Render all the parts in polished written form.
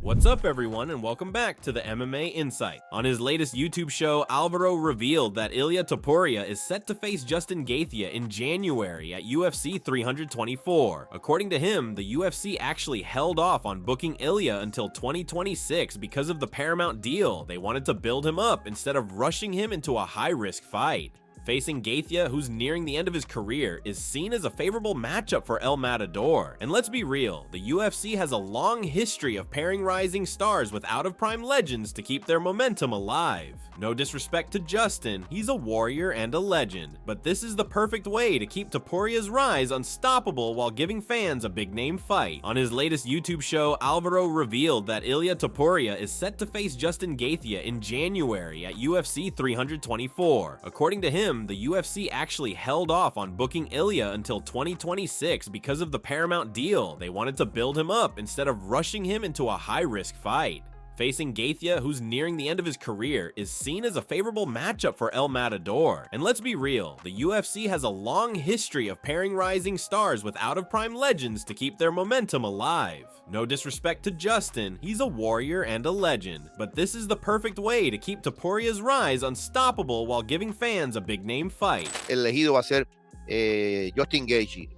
What's up everyone and welcome back to the MMA Insight. On his latest YouTube show, Alvaro revealed that Ilia Topuria is set to face Justin Gaethje in January at UFC 324. According to him, the UFC actually held off on booking Ilia until 2026 because of the Paramount deal. They wanted to build him up instead of rushing him into a high-risk fight. Facing Gaethje, who's nearing the end of his career, is seen as a favorable matchup for El Matador. And let's be real, the UFC has a long history of pairing rising stars with out-of-prime legends to keep their momentum alive. No disrespect to Justin, he's a warrior and a legend, but this is the perfect way to keep Topuria's rise unstoppable while giving fans a big-name fight. On his latest YouTube show, Alvaro revealed that Ilia Topuria is set to face Justin Gaethje in January at UFC 324. According to him, the UFC actually held off on booking Ilia until 2026 because of the Paramount deal. They wanted to build him up instead of rushing him into a high-risk fight. Facing Gaethje, who's nearing the end of his career, is seen as a favorable matchup for El Matador. And let's be real, the UFC has a long history of pairing rising stars with out-of-prime legends to keep their momentum alive. No disrespect to Justin, he's a warrior and a legend, but this is the perfect way to keep Topuria's rise unstoppable while giving fans a big-name fight. Elegido va a ser Justin Gaethje.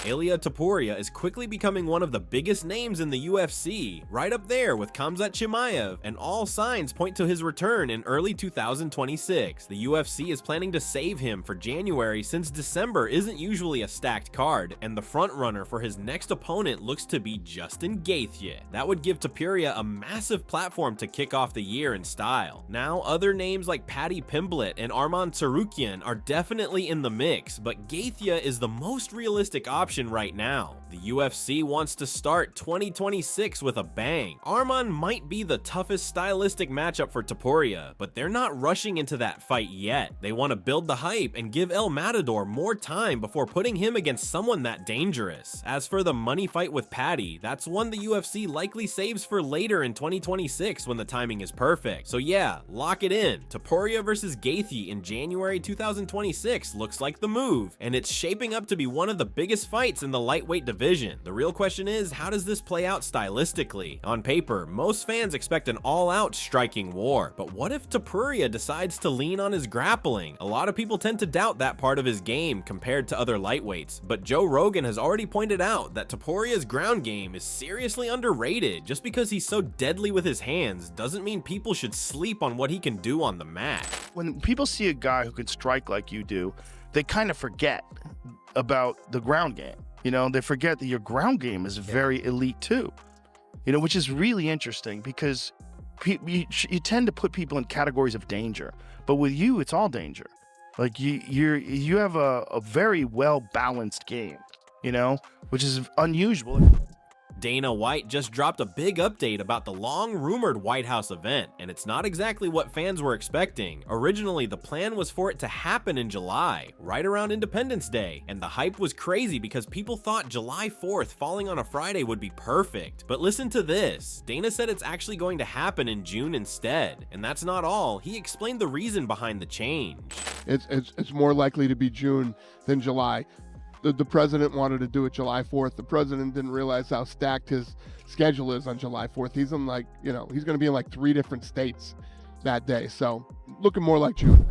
Ilia Topuria is quickly becoming one of the biggest names in the UFC, right up there with Khamzat Chimaev, and all signs point to his return in early 2026. The UFC is planning to save him for January since December isn't usually a stacked card, and the frontrunner for his next opponent looks to be Justin Gaethje. That would give Topuria a massive platform to kick off the year in style. Now, other names like Paddy Pimblett and Arman Tsarukyan are definitely in the mix, but Gaethje is the most realistic option right now. The UFC wants to start 2026 with a bang. Arman might be the toughest stylistic matchup for Topuria, but they're not rushing into that fight yet. They want to build the hype and give El Matador more time before putting him against someone that dangerous. As for the money fight with Paddy, that's one the UFC likely saves for later in 2026 when the timing is perfect. So yeah, lock it in. Topuria versus Gaethje in January 2026 looks like the move, and it's shaping up to be one of the biggest fights in the lightweight division. The real question is, how does this play out stylistically? On paper, most fans expect an all-out striking war, but what if Topuria decides to lean on his grappling? A lot of people tend to doubt that part of his game compared to other lightweights, but Joe Rogan has already pointed out that Topuria's ground game is seriously underrated. Just because he's so deadly with his hands doesn't mean people should sleep on what he can do on the mat. When people see a guy who can strike like you do, they kind of forget about the ground game. You know, they forget that your ground game is very elite too, you know, which is really interesting because you tend to put people in categories of danger, but with you, it's all danger. Like you have a very well balanced game, you know, which is unusual. Dana White just dropped a big update about the long-rumored White House event, and it's not exactly what fans were expecting. Originally, the plan was for it to happen in July, right around Independence Day, and the hype was crazy because people thought July 4th falling on a Friday would be perfect. But listen to this, Dana said it's actually going to happen in June instead, and that's not all. He explained the reason behind the change. It's more likely to be June than July. The president wanted to do it July 4th. The president didn't realize how stacked his schedule is on July 4th. He's in like, you know, he's going to be in like 3 different states that day. So looking more like June.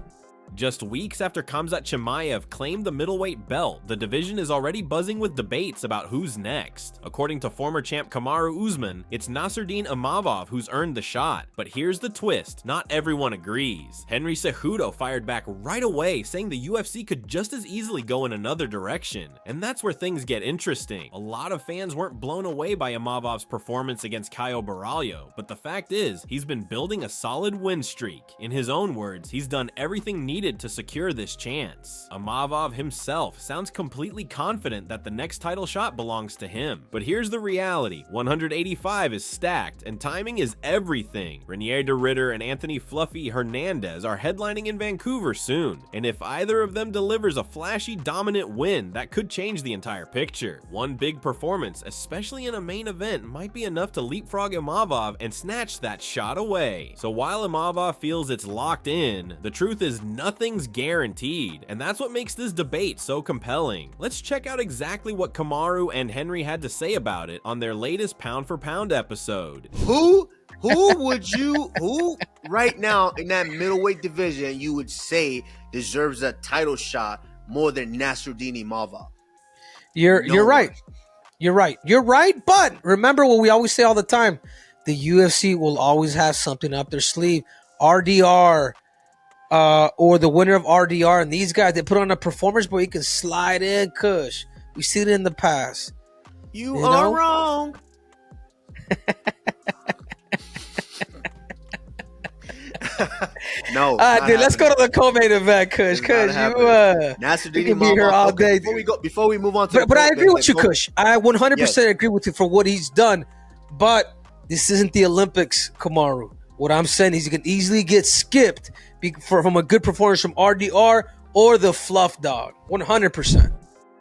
Just weeks after Khamzat Chimaev claimed the middleweight belt, the division is already buzzing with debates about who's next. According to former champ Kamaru Usman, it's Nasruddin Imavov who's earned the shot. But here's the twist, not everyone agrees. Henry Cejudo fired back right away, saying the UFC could just as easily go in another direction. And that's where things get interesting. A lot of fans weren't blown away by Imavov's performance against Caio Borralho, but the fact is, he's been building a solid win streak. In his own words, he's done everything needed to secure this chance. Imavov himself sounds completely confident that the next title shot belongs to him. But here's the reality, 185 is stacked and timing is everything. Renier de Ridder and Anthony Fluffy Hernandez are headlining in Vancouver soon, and if either of them delivers a flashy dominant win, that could change the entire picture. One big performance, especially in a main event, might be enough to leapfrog Imavov and snatch that shot away. So while Imavov feels it's locked in, the truth is none nothing's guaranteed, and that's what makes this debate so compelling. Let's check out exactly what Kamaru and Henry had to say about it on their latest pound for pound episode. Who right now in that middleweight division you would say deserves a title shot more than Nasruddin Imava? You're right. You're right. But remember what we always say all the time: the UFC will always have something up their sleeve. RDR, or the winner of RDR, and these guys, they put on a performance where you can slide in Kush. We see it in the past. You are wrong. No, dude, let's go to the co-main event, Kush. Kush, you can be here all day. Before we move on to, but I agree with you, Kush. I 100% agree with you for what he's done. But this isn't the Olympics, Kamaru. What I'm saying is he can easily get skipped from a good performance from RDR or the Fluff Dog. 100%.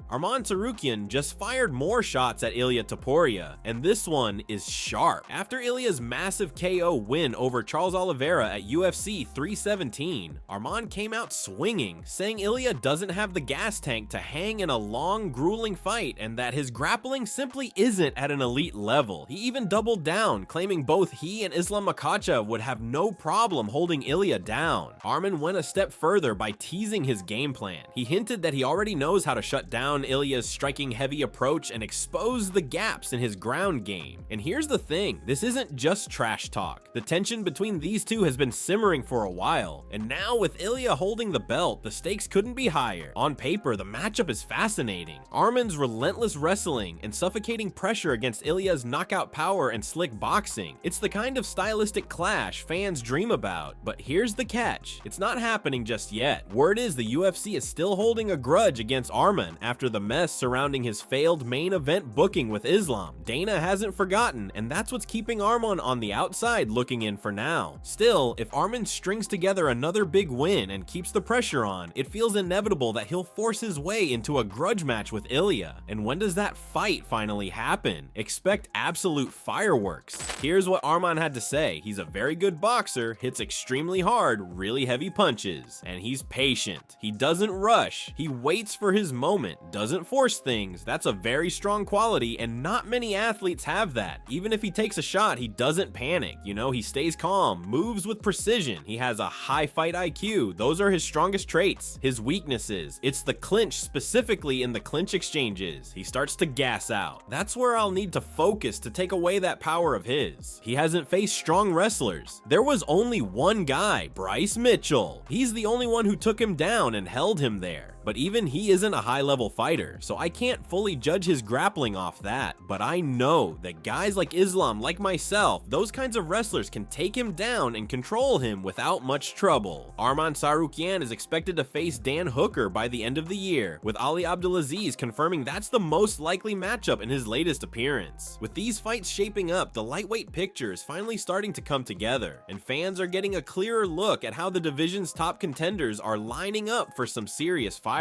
Arman Tsarukyan just fired more shots at Ilia Topuria, and this one is sharp. After Ilia's massive KO win over Charles Oliveira at UFC 317, Arman came out swinging, saying Ilia doesn't have the gas tank to hang in a long, grueling fight and that his grappling simply isn't at an elite level. He even doubled down, claiming both he and Islam Makhachev would have no problem holding Ilia down. Arman went a step further by teasing his game plan. He hinted that he already knows how to shut down Ilia's striking heavy approach and expose the gaps in his ground game. And here's the thing, this isn't just trash talk. The tension between these two has been simmering for a while, and now with Ilia holding the belt, the stakes couldn't be higher. On paper, the matchup is fascinating. Arman's relentless wrestling and suffocating pressure against Ilia's knockout power and slick boxing. It's the kind of stylistic clash fans dream about, but here's the catch. It's not happening just yet. Word is the UFC is still holding a grudge against Arman after the mess surrounding his failed main event booking with Islam. Dana hasn't forgotten, and that's what's keeping Arman on the outside looking in for now. Still, if Arman strings together another big win and keeps the pressure on, it feels inevitable that he'll force his way into a grudge match with Ilia. And when does that fight finally happen? Expect absolute fireworks. Here's what Arman had to say. He's a very good boxer, hits extremely hard, really heavy punches, and he's patient. He doesn't rush. He waits for his moment, doesn't force things. That's a very strong quality, and not many athletes have that. Even if he takes a shot, he doesn't panic. You know, he stays calm, moves with precision. He has a high fight IQ. Those are his strongest traits. His weaknesses, it's the clinch, specifically in the clinch exchanges. He starts to gas out. That's where I'll need to focus to take away that power of his. He hasn't faced strong wrestlers. There was only one guy, Bryce Mitchell. He's the only one who took him down and held him there. But even he isn't a high-level fighter, so I can't fully judge his grappling off that. But I know that guys like Islam, like myself, those kinds of wrestlers can take him down and control him without much trouble. Arman Tsarukyan is expected to face Dan Hooker by the end of the year, with Ali Abdulaziz confirming that's the most likely matchup in his latest appearance. With these fights shaping up, the lightweight picture is finally starting to come together, and fans are getting a clearer look at how the division's top contenders are lining up for some serious fireworks.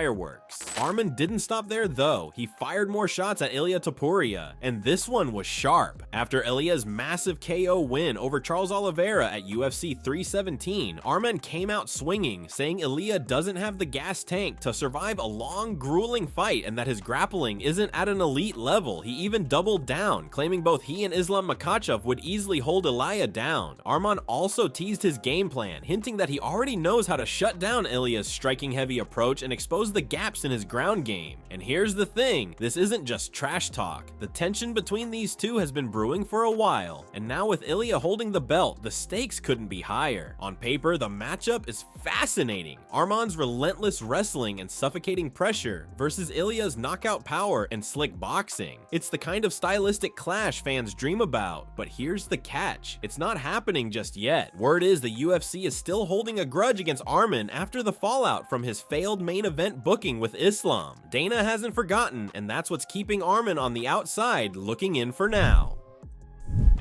Arman didn't stop there though. He fired more shots at Ilia Topuria, and this one was sharp. After Ilia's massive KO win over Charles Oliveira at UFC 317, Arman came out swinging, saying Ilia doesn't have the gas tank to survive a long, grueling fight and that his grappling isn't at an elite level. He even doubled down, claiming both he and Islam Makhachev would easily hold Ilia down. Arman also teased his game plan, hinting that he already knows how to shut down Ilia's striking heavy approach and expose the gaps in his ground game. And here's the thing, this isn't just trash talk. The tension between these two has been brewing for a while, and now with Ilia holding the belt, the stakes couldn't be higher. On paper, the matchup is fascinating. Arman's relentless wrestling and suffocating pressure versus Ilia's knockout power and slick boxing. It's the kind of stylistic clash fans dream about, but here's the catch. It's not happening just yet. Word is the UFC is still holding a grudge against Arman after the fallout from his failed main event booking with Islam. Dana hasn't forgotten, and that's what's keeping Arman on the outside looking in for now.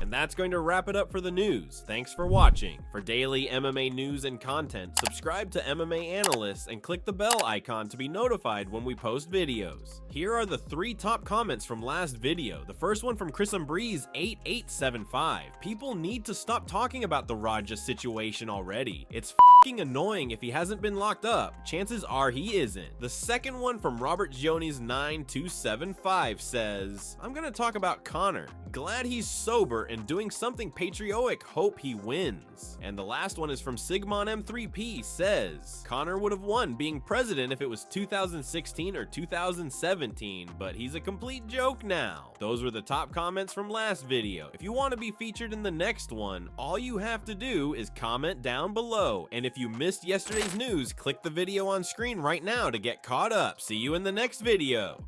And And that's going to wrap it up for the news. Thanks for watching. For daily MMA news and content, subscribe to MMA Analysts and click the bell icon to be notified when we post videos. Here are the 3 top comments from last video. The first one from Chris Breeze 8875. People need to stop talking about the Raja situation already. It's f***ing annoying if he hasn't been locked up. Chances are he isn't. The second one from Robert Jones 9275 says, I'm gonna talk about Conor. Glad he's sober and doing something patriotic. Hope he wins. And the last one is from Sigmon M3P says, Conor would have won being president if it was 2016 or 2017, but he's a complete joke now. Those were the top comments from last video. If you want to be featured in the next one, all you have to do is comment down below. And if you missed yesterday's news, click the video on screen right now to get caught up. See you in the next video.